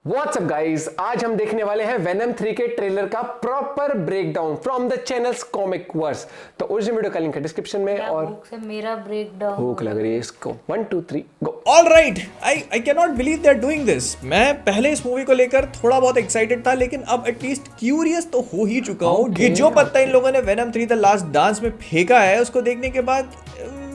What's up guys? आज हम देखने वाले हैं वेनम 3 के ट्रेलर का proper breakdown from the channels Comicverse. तो ओरिजिनल वीडियो का लिंक है डिस्क्रिप्शन में। और भूख से मेरा ब्रेकडाउन भूख लग रही है इसको। 1 2 3 गो। All right, I cannot believe they are doing this. मैं पहले इस मूवी को लेकर थोड़ा बहुत एक्साइटेड था, लेकिन अब एटलीस्ट क्यूरियस तो हो ही चुका हूँ कि जो पत्ता इन लोगों ने वेनम 3 द लास्ट डांस में फेंका है, उसको देखने के बाद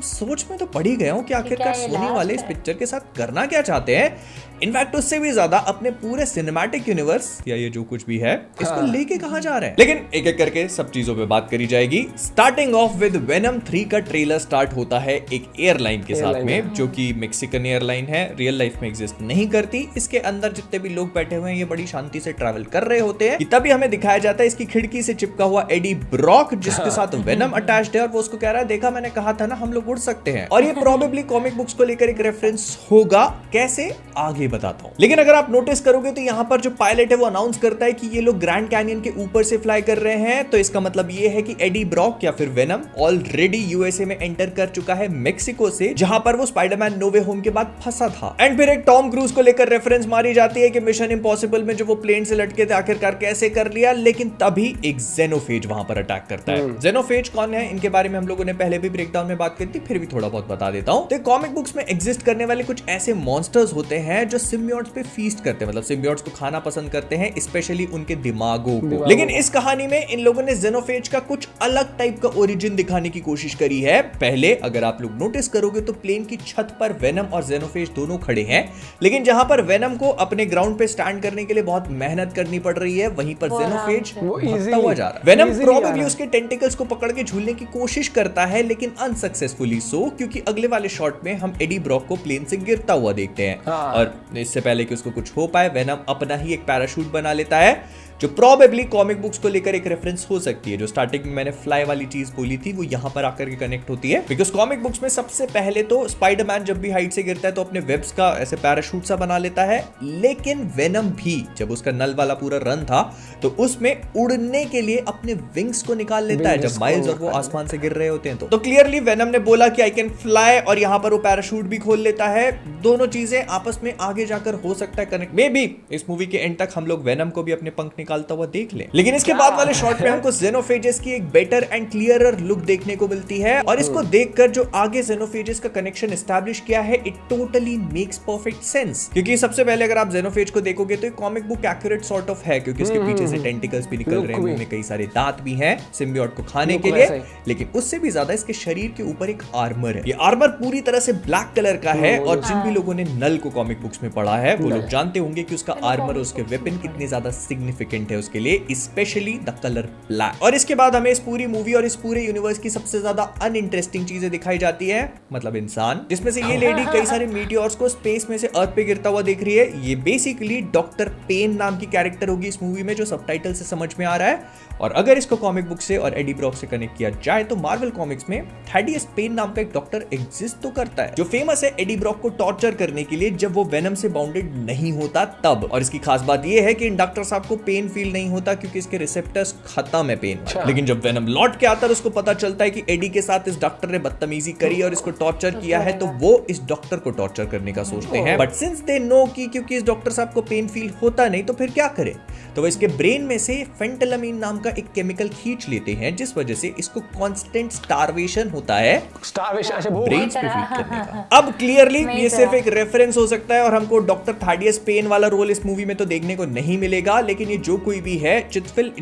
सोच में तो पड़ ही गया हूँ कि आखिरकार सोनी वाले इस पिक्चर के साथ करना क्या चाहते हैं। इनफैक्ट उससे भी ज्यादा अपने पूरे सिनेमैटिक यूनिवर्स या ये जो कुछ भी है इसको लेके कहां जा रहे हैं। लेकिन एक एक करके सब चीजों पे बात करी जाएगी। स्टार्टिंग ऑफ विद वेनम 3 का ट्रेलर स्टार्ट होता है एक एयरलाइन के साथ में, जो कि मेक्सिकन एयरलाइन है, रियल लाइफ में एग्जिस्ट नहीं करती। इसके अंदर जितने भी लोग बैठे हुए हैं ये बड़ी शांति से ट्रैवल कर रहे होते हैं। तभी हमें दिखाया जाता है इसकी खिड़की से चिपका हुआ एडी ब्रॉक, जिसके साथ वेनम अटैच्ड है, और वो उसको कह रहा है देखा मैंने कहा था ना हम लोग उड़ सकते हैं। और ये प्रोबेबली कॉमिक बुक्स को लेकर एक रेफरेंस होगा, कैसे आगे बताता हूं। लेकिन अगर आप नोटिस करोगे तो यहाँ पर जो पायलट है वो अनाउंस करता है कि ये लोग ग्रैंड कैनियन के ऊपर से फ्लाई कर रहे हैं। तो इसका मतलब ये है कि एडी ब्रॉक या फिर वेनम ऑलरेडी यूएसए में एंटर कर चुका है मेक्सिको से, जहां पर वो स्पाइडरमैन नो वे होम के बाद फंसा था। एंड फिर एक टॉम क्रूज को लेकर रेफरेंस मारी जाती है कि मिशन इंपॉसिबल में जो वो प्लेन से लटके थे आखिरकार कैसे कर लिया। लेकिन तभी एक जेनोफेज वहां पर अटैक करता है। जेनोफेज कौन है, इनके बारे में हम लोगों ने पहले भी ब्रेकडाउन में बात करी थी, फिर भी थोड़ा बहुत बता देता हूं। तो कॉमिक बुक्स में एग्जिस्ट करने वाले कुछ ऐसे मॉन्स्टर्स होते हैं जो सिम्बियोट्स पे फीस्ट करते हैं, मतलब सिम्बियोट्स को खाना पसंद करते हैं, स्पेशली उनके दिमागों को। लेकिन इस कहानी में इन लोगों ने जेनोफेज का कुछ अलग टाइप का ओरिजिन दिखाने की कोशिश करी है। पहले अगर आप लोग नोटिस करोगे तो प्लेन की छत पर वेनम और जेनोफेज दोनों खड़े हैं, लेकिन जहां पर वेनम को अपने ग्राउंड पे स्टैंड करने के लिए बहुत मेहनत करनी पड़ रही है, वहीं पर जेनोफेज भागता हुआ जा रहा है। वेनम प्रोबेबली उसके टेंटिकल्स को पकड़ के झूलने की कोशिश करता है, लेकिन अनसक्सेसफुली सो, क्योंकि अगले वाले शॉट में हम एडी ब्रॉक को प्लेन से गिरता हुआ देखते हैं। और इससे पहले कि उसको कुछ हो पाए, वेनम अपना ही एक पैराशूट बना लेता है, जो प्रोबेबली कॉमिक बुक्स को लेकर एक रेफरेंस हो सकती है। जो स्टार्टिंग में मैंने फ्लाई वाली चीज बोली थी वो यहां पर आकर के कनेक्ट होती है, बिकॉज कॉमिक बुक्स में सबसे पहले तो स्पाइडरमैन जब भी हाइट से गिरता है तो अपने वेब्स का ऐसे पैराशूट सा बना लेता है। लेकिन वेनम भी जब उसका नल वाला पूरा रन था तो उसमें उड़ने के लिए अपने विंग्स को निकाल लेता है जब माइल्स और वो आसमान से गिर रहे होते हैं। तो क्लियरली वेनम ने बोला कि आई कैन फ्लाई, और यहां पर वो पैराशूट भी खोल लेता है। दोनों चीजें आपस में आगे जाकर हो सकता है कनेक्ट। मे बी इस मूवी के एंड तक हम लोग वेनम को भी अपने पंख निकालता हुआ देख लें। लेकिन इसके बाद वाले शॉट में हमको जेनोफेजेस की एक बेटर एंड क्लियरर लुक देखने को मिलती है, और इसको देखकर जो आगे जेनोफेजेस का कनेक्शन एस्टैब्लिश किया है, it totally makes perfect sense. क्योंकि सबसे पहले अगर आप जेनोफेज को देखोगे तो comic book accurate sort of है, क्योंकि इसके पीछे से टेंटिकल्स भी निकल रहे हैं, मुंह में कई सारे दांत भी हैं सिम्बियोट को खाने के लिए। लेकिन उससे भी ज्यादा इसके शरीर के ऊपर एक आर्मर है। ये आर्मर पूरी तरह से ब्लैक कलर का है, और जिन भी लोगों ने नल को कॉमिक बुक्स में पढ़ा है वो लोग जानते होंगे कि उसका आर्मर और उसके वेपन कितने ज्यादा सिग्निफिकेंट है उसके लिए, स्पेशली द कलर ब्लैक। और इसके बाद हमें इस पूरी मूवी और इस पूरे यूनिवर्स की सबसे ज्यादा अनइंटरेस्टिंग चीजें दिखाई जाती है, मतलब इंसान, जिसमें से ये लेडी कई सारे मीटियोर्स को स्पेस में से अर्थ पे गिरता हुआ देख रही है। ये बेसिकली डॉक्टर पेन नाम की कैरेक्टर होगी इस मूवी में, जो सबटाइटल से समझ में आ रहा है। और अगर इसको कॉमिक बुक से और एडी ब्रॉक से कनेक्ट किया जाए तो मार्वल कॉमिक्स में थैडियस पेन नाम का एक डॉक्टर एग्जिस्ट तो करता है, जो फेमस है एडी ब्रॉक को टॉर्चर करने के लिए जब वो वेनम से बाउंडेड नहीं होता तब। और इसकी खास बात ये है कि इन डॉक्टर साहब को पेन फील नहीं होता, क्योंकि इसके रिसेप्टर्स खत्म है पेन। लेकिन जब वेनम लौट के आता है उसको पता चलता है कि एडी के साथ इस डॉक्टर ने बदतमीजी करी और इसको टॉर्चर किया है, तो वो इस डॉक्टर को टॉर्चर करने का सोचते हैं। बट सिंस दे नो कि क्योंकि इस डॉक्टर साहब को पेन फील होता नहीं, तो फिर क्या करें, तो वो इसके ब्रेन में से फेंटालामीन नाम का एक केमिकल खींच लेते हैं, जिस वजह से इसको कांस्टेंट स्टारवेशन होता है, ब्रेन पे फीड करने का। अब क्लियरली ये सिर्फ एक रेफरेंस हो सकता है, और हमको डॉक्टर थैडियस पेन वाला रोल इस मूवी में तो देखने को नहीं मिलेगा। लेकिन ये जो कोई भी है, चितफिल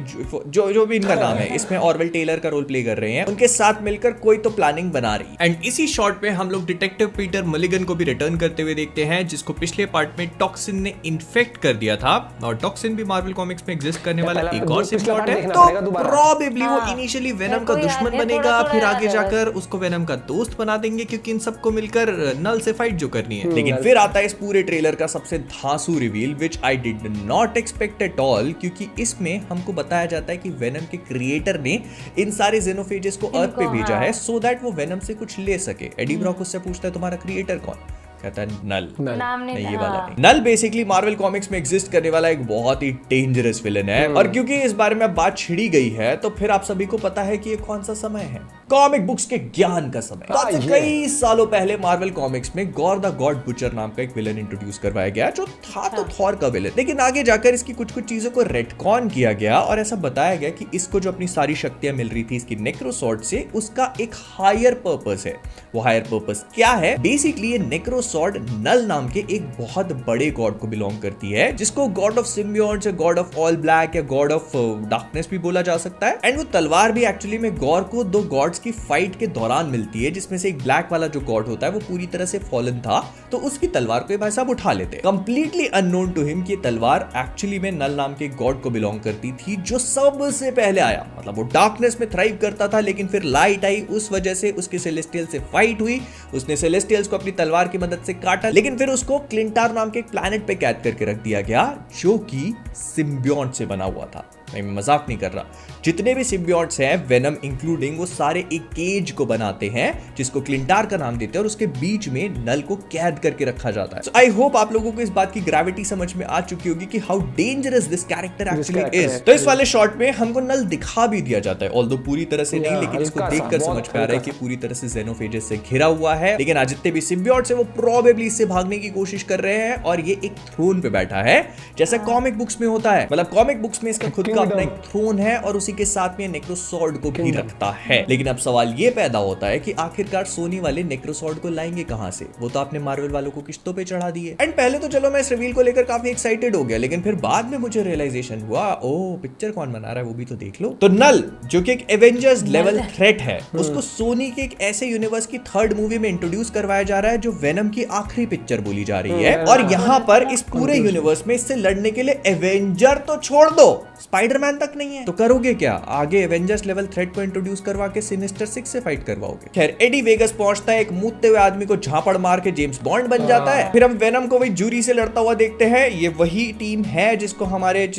जो भी इनका नाम है, इसमें ऑरवेल टेलर का रोल प्ले कर रहे हैं, उनके साथ मिलकर कोई तो प्लानिंग बना रही है। एंड इसी शॉट में हम लोग डिटेक्टिव पीटर मलिगन को भी रिटर्न करते हुए देखते हैं, जिसको पिछले पार्ट में टॉक्सिन ने इन्फेक्ट कर दिया था। और टॉक्सिन भी मार्वल कॉमिक्स में एग्जिस्ट करने वाला एक और सिम्बियोट है, तो प्रोबेबली वो इनिशियली वेनम का दुश्मन बनेगा, फिर आगे जाकर उसको वेनम का दोस्त बना देंगे, क्योंकि इन सबको मिलकर नल से फाइट जो करनी है। लेकिन फिर आता है इस पूरे ट्रेलर का सबसे धांसू reveal, which I did not expect at all, क्योंकि इसमें हमको बताया जाता है कि वेनम के क्रिएटर ने इन सारे जेनोफेजेस को अर्थ पे भेजा है, सो दैट वो वेनम से कुछ ले सके। एडी ब्रॉक उससे पूछता है तुम्हारा क्रिएटर कौन, कहता है नल। नाम नहीं, ये वाला नहीं। नल बेसिकली मार्वल कॉमिक्स में एग्जिस्ट करने वाला एक बहुत ही डेंजरस विलन है, और क्योंकि इस बारे में बात छिड़ी गई है तो फिर आप सभी को पता है कि ये कौन सा समय है। कॉमिक बुक्स के ज्ञान का समय। तो आज से ये। कई सालों पहले मार्वल कॉमिक्स में गॉर द गॉड बुचर नाम का एक विलन इंट्रोड्यूस करवाया गया, जो था तो थॉर का विलन, लेकिन आगे जाकर इसकी कुछ कुछ चीजों को रेटकॉन किया गया और ऐसा बताया गया कि इसको जो अपनी सारी शक्तियां मिल रही थी इसकी नेक्रोसॉर्ड से, उसका एक हायर पर्पस है। वो हायर पर्पस क्या है? बेसिकली ये नेक्रोसॉर्ड नल नाम के एक बहुत बड़े गॉड को बिलोंग करती है, जिसको गॉड ऑफ सिम्बियोट्स या गॉड ऑफ ऑल ब्लैक या गॉड ऑफ डार्कनेस भी बोला जा सकता है। एंड वो तलवार भी एक्चुअली में गॉर को दो गॉड्स की फाइट के दौरान मिलती है, जिसमें से एक ब्लैक वाला जो गॉड होता है वो पूरी तरह से फॉलन था, तो उसकी तलवार को ये भाई साहब उठा लेते। कंप्लीटली अननोन टू हिम कि ये तलवार एक्चुअली में नल नाम के गॉड को बिलोंग करती थी, जो सबसे पहले आया। मतलब वो डार्कनेस में थ्राइव करता था, लेकिन फिर लाइट आई, उस वजह से उसके सेलेस्टियल से फाइट हुई, उसने सेलेस्टियल्स को अपनी तलवार की मदद से काटा, लेकिन फिर उसको क्लिंटार नाम के एक प्लैनेट पे कैद करके रख दिया गया, जो कि सिम्बियोट से बना हुआ था। मैं मजाक नहीं कर रहा, जितने भी सिम्बियोट्स हैं वेनम इंक्लूडिंग, वो सारे एक केज को बनाते हैं जिसको क्लिंटार का नाम देते हैं, और उसके बीच में नल को कैद करके रखा जाता है। सो आई होप आप लोगों को इस बात की ग्रेविटी समझ में आ चुकी होगी कि how dangerous this character actually is. तो इस वाले शॉट में हमको नल दिखा भी दिया जाता है, ऑल्दो पूरी तरह से नहीं, लेकिन इसको देखकर समझ में आ रहा है कि पूरी तरह से ज़ेनोफेजेस से घिरा हुआ है। लेकिन आज जितने भी सिम्बियोट्स हैं वो प्रोबेबली इससे भागने की कोशिश कर रहे हैं, और ये एक थ्रोन पे बैठा है, जैसा कॉमिक बुक्स में होता है। मतलब कॉमिक बुक्स में इसका खुद का अपना एक थ्रोन है, और उसी के साथ में नेक्रोसॉर्ड को भी रखता है। लेकिन अब सवाल ये पैदा होता है कि आखिरकार सोनी वाले नेक्रोसॉर्ड को लाएंगे कहां से? वो तो आपने मार्वल वालों को किश्तों पे चढ़ा दिए। एंड पहले तो चलो मैं इस रिवील को लेकर काफी एक्साइटेड हो गया, लेकिन फिर बाद में मुझे रियलाइजेशन हुआ, ओ पिक्चर कौन बना रहा है वो भी तो देख लो। तो नल, जो कि एक एवेंजर्स लेवल थ्रेट है, उसको सोनी के एक ऐसे यूनिवर्स की थर्ड मूवी में इंट्रोड्यूस करवाया जा रहा है जो वेनम की आखिरी पिक्चर बोली जा रही है। और यहाँ पर इस पूरे यूनिवर्स में इससे लड़ने के लिए एवेंजर तो छोड़ दो, स्पाइडरमैन तक नहीं है, तो करोगे क्या? आगे एवेंजर्स लेवल थ्रेट को इंट्रोड्यूस करवा के सिनिस्टर 6 से फाइट करवाओगे। खैर, एडी वेगस पहुंचता है, एक मुतते हुए आदमी को झापड़ मार के जेम्स बॉन्ड बन जाता है। फिर हम वेनम को वही जूरी से लड़ता हुआ देखते हैं। ये वही टीम है जिसको हमारे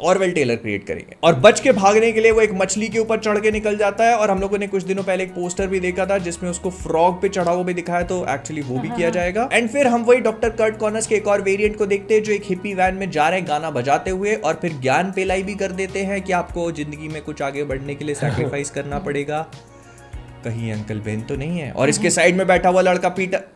ऑरवेल टेलर क्रिएट करेंगे, और बच के भागने के लिए वो एक मछली के ऊपर चढ़ के निकल जाता है। और हम लोगों ने कुछ दिनों पहले एक पोस्टर भी देखा था जिसमें उसको फ्रॉग पे चढ़ा हुआ भी दिखाया, तो एक्चुअली वो भी किया जाएगा। एंड फिर हम वही डॉक्टर कर्ट कॉनर्स के एक और वेरिएंट को देखते हैं, जो एक हिप्पी वैन में जा रहे हैं गाना बजाते हुए, और फिर ज्ञान पेलाई भी कर देते हैं कि आपको जिंदगी में कुछ आगे बढ़ने के लिए सैक्रिफाइस करना पड़ेगा। कहीं अंकल बेन तो नहीं है? और इसके साइड में बैठा हुआ लड़का पीटर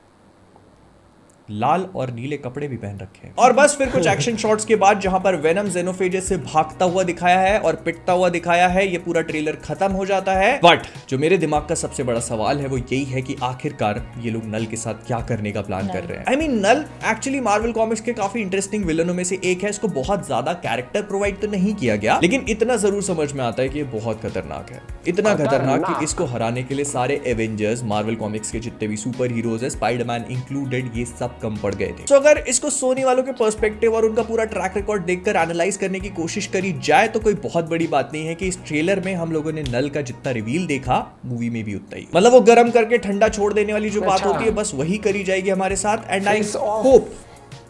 लाल और नीले कपड़े भी पहन रखे हैं। और बस फिर कुछ एक्शन शॉट्स के बाद जहां पर वेनम ज़ेनोफेजेस से भागता हुआ दिखाया है और पिटता हुआ दिखाया है, ये पूरा ट्रेलर खत्म हो जाता है। बट जो मेरे दिमाग का सबसे बड़ा सवाल है वो यही है कि आखिरकार ये लोग नल के साथ क्या करने का प्लान कर रहे हैं। I mean, null actually Marvel Comics के काफी इंटरेस्टिंग विलनों में से एक है। इसको बहुत ज्यादा कैरेक्टर प्रोवाइड तो नहीं किया गया, लेकिन इतना जरूर समझ में आता है कि ये बहुत खतरनाक है। इतना खतरनाक कि इसको हराने के लिए सारे एवेंजर्स, मार्वल कॉमिक्स के जितने भी सुपर हीरोज है, स्पाइडरमैन इंक्लूडेड, ये सब कम पड़ गए थे। तो अगर इसको सोनी वालों के पर्सपेक्टिव और उनका पूरा ट्रैक रिकॉर्ड देखकर एनालाइज करने की कोशिश करी जाए तो कोई बहुत बड़ी बात नहीं है कि इस ट्रेलर में हम लोगों ने नल का जितना रिवील देखा, मूवी में भी उतना ही। मतलब वो गर्म करके ठंडा छोड़ देने वाली जो बात होती है, बस वही करी जाएगी हमारे साथ। एंड आई होप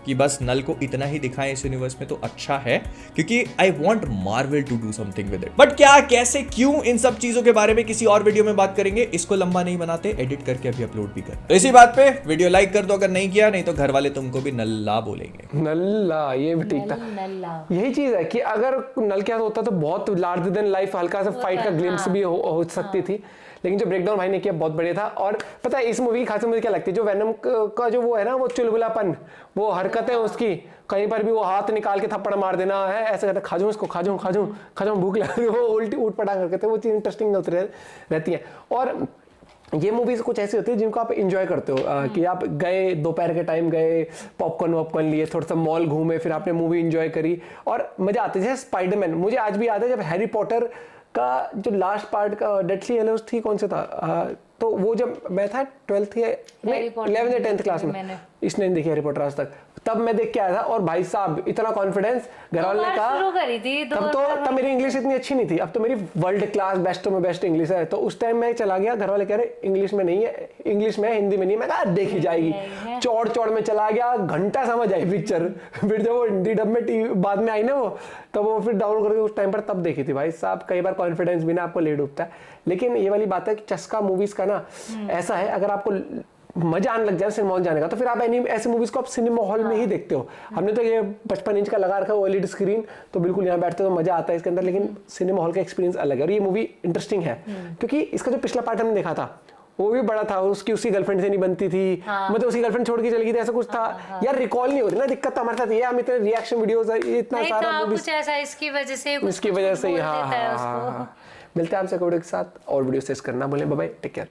कि बस नल को इतना ही दिखाएं इस यूनिवर्स में तो अच्छा है, क्योंकि I want Marvel to do something with it. But क्या, कैसे, क्यों, इन सब चीजों के बारे में किसी और वीडियो में बात करेंगे। इसको लंबा नहीं बनाते, एडिट करके अभी अपलोड भी कर। तो इसी बात पे वीडियो लाइक कर दो अगर नहीं किया, नहीं तो घर वाले तुमको भी नल्ला बोलेंगे। नल्ला, ये भी ठीक था। यही चीज है कि अगर नल क्या होता तो बहुत लार्जर देन लाइफ हल्का सा फाइट का ग्लिम्स भी हो सकती थी, लेकिन जो ब्रेकडाउन भाई ने किया बहुत बढ़िया था। और पता है इस मूवी की खासियत मुझे क्या लगती है, जो वेनम का जो वो है ना, वो चुलबुलापन, वो हरकतें उसकी, कहीं पर भी वो हाथ निकाल के थप्पड़ मार देना है, ऐसे कहते खा जाऊं इसको, खा जाऊं भूख लगी, वो उल्टी उठ पटा करके थे, वो चीज इंटरेस्टिंग रहती है। और ये मूवीज कुछ ऐसी होती है जिनको आप एंजॉय करते हो, कि आप गए दोपहर के टाइम गए, पॉपकॉर्न वॉपकॉर्न लिए, थोड़ा सा मॉल घूमे, फिर आपने मूवी एंजॉय करी और मजा आती है। जैसे स्पाइडरमैन, मुझे आज भी याद है जब हैरी पॉटर का जो लास्ट पार्ट का डेथली हेलोस थी, कौन सा था, तो वो जब मैं था 12th या 11th या 10th क्लास में, इसने नहीं देखी हैरी पॉटर आज तक, तब मैं देख के आया था। और भाई साहब इतना कॉन्फिडेंस, घर वाले ने कहा, तब मेरी इंग्लिश इतनी अच्छी नहीं थी, अब तो मेरी वर्ल्ड क्लास बेस्ट में बेस्ट इंग्लिश है। तो उस टाइम मैं चला गया, घर वाले कह रहे इंग्लिश में नहीं है, इंग्लिश में है, हिंदी में नहीं। मैं कहा देखी जाएगी, चौड़ में चला गया, घंटा समझ आई पिक्चर। फिर जब वो हिंदी डब में टीवी बाद में आई ना, वो तब वो फिर डाउनलोड करके उस टाइम पर तब देखी थी। भाई साहब कई बार कॉन्फिडेंस भी ना आपको ले डूबता है। लेकिन ये वाली बात है कि चस्का मूवीज का ना ऐसा है, अगर आपको मजा आने लग जाए सिनेमा हॉल जाने का, तो फिर आप ऐसे मूवीज को आप सिनेमा हॉल में ही देखते हो। हमने तो ये 55 इंच का लगा रखा है OLED स्क्रीन, तो बिल्कुल यहाँ बैठते हो तो मजा आता है इसके अंदर, लेकिन सिनेमा हॉल का एक्सपीरियंस अलग है। और ये मूवी इंटरेस्टिंग है क्योंकि इसका जो पिछला पार्ट हमने देखा था वो भी बड़ा था, उसकी गर्लफ्रेंड से नहीं बनती थी, मतलब उसकी गर्लफ्रेंड छोड़ के चली गई थी, ऐसा कुछ था यार, रिकॉल नहीं हो रही ना, दिक्कत तो हमारे साथ ये, हम इतने रिएक्शन वीडियोस इतना सारा कुछ ऐसा इसकी वजह से ही। हाँ, मिलते हैं आपसे वीडियो के साथ और वीडियो शेयर करना बोले। Bye bye, take care.